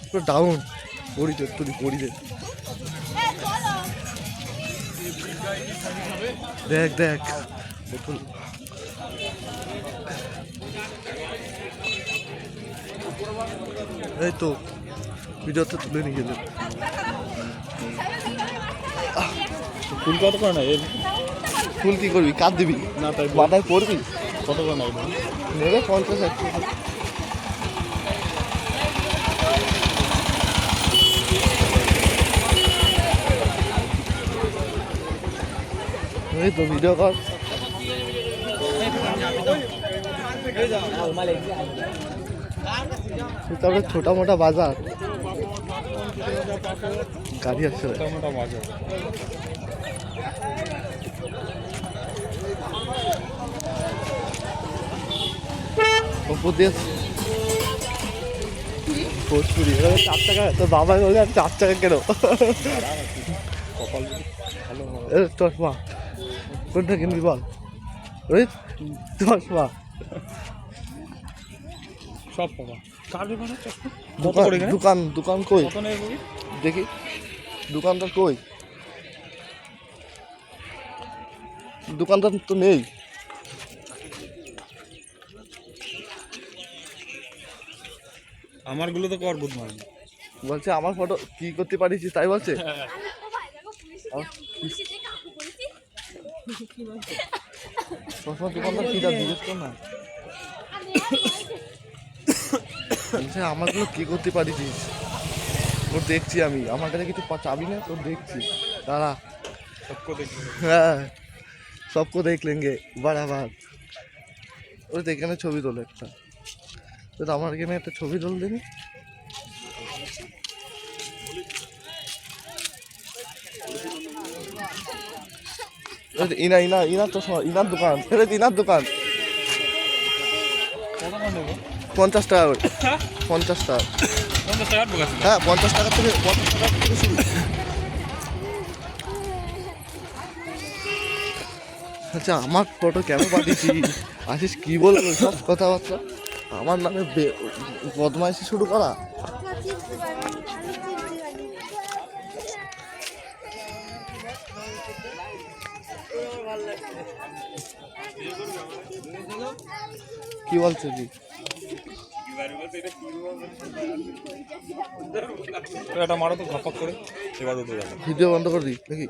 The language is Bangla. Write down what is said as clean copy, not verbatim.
পুরো ডাউন পড়িতে তুই পড়িতে দেখ দেখ বোতল এই তো ভিডিওতে তুলে নিয়ে গেলেন। ফুল কত করে না এর? ফুল কি করবি? কাঁদ দিবি না তাই মাথায় পড়বি? কত করে না নেবে 50-60 টাকা। এই তো ভিডিও কর। তারপরে ছোটা মোটা বাজার গাড়ি আসছে মোটা বাজার ওপর দিয়ে ভোজপুরি 4 টাকা। তো বাবা বলে আর 4 টাকা কেন? চশমা কোনটা কিনবি বল? ওই চশমা সব পাবা। কার দোকানে চশমা? দোকান দোকান কই কত নেই দেখি? দোকানদার কই? দোকানদার তো নেই। আমারগুলো তো কর বুধ মার বলছে আমার ফটো কি করতে পারিস তাই বলছে। চশমা দোকানদার কি যা জিজ্ঞেস কর না। বলছে আমারগুলো কি করতে পারিস? তোর দেখছি আমি, আমার কাছে কিছু চাবি না, তোর দেখছি দাঁড়া। হ্যাঁ সবকো দেখ লেঙ্গে বারাবার। ওই তো এখানে ছবি তোলে একটা, তো আমার এখানে একটা ছবি তোল দিবি। ইনা ইনা ইনার চশমা, ইনার দোকান, ইনার দোকান 50 টাকা করে। 50 টাকা। হ্যাঁ 50 টাকা থেকে 50 টাকা থেকে শুরু। আচ্ছা আমার ফটো কেন পাঠিয়েছি আসিস কি বলবো সব কথাবার্তা? আমার নামে বদমাইশি শুরু করা। কি বলছে কি? এটা মারো তো ঘপক করে, এবার উঠে যাবে। ভিডিও বন্ধ করে দিই নাকি?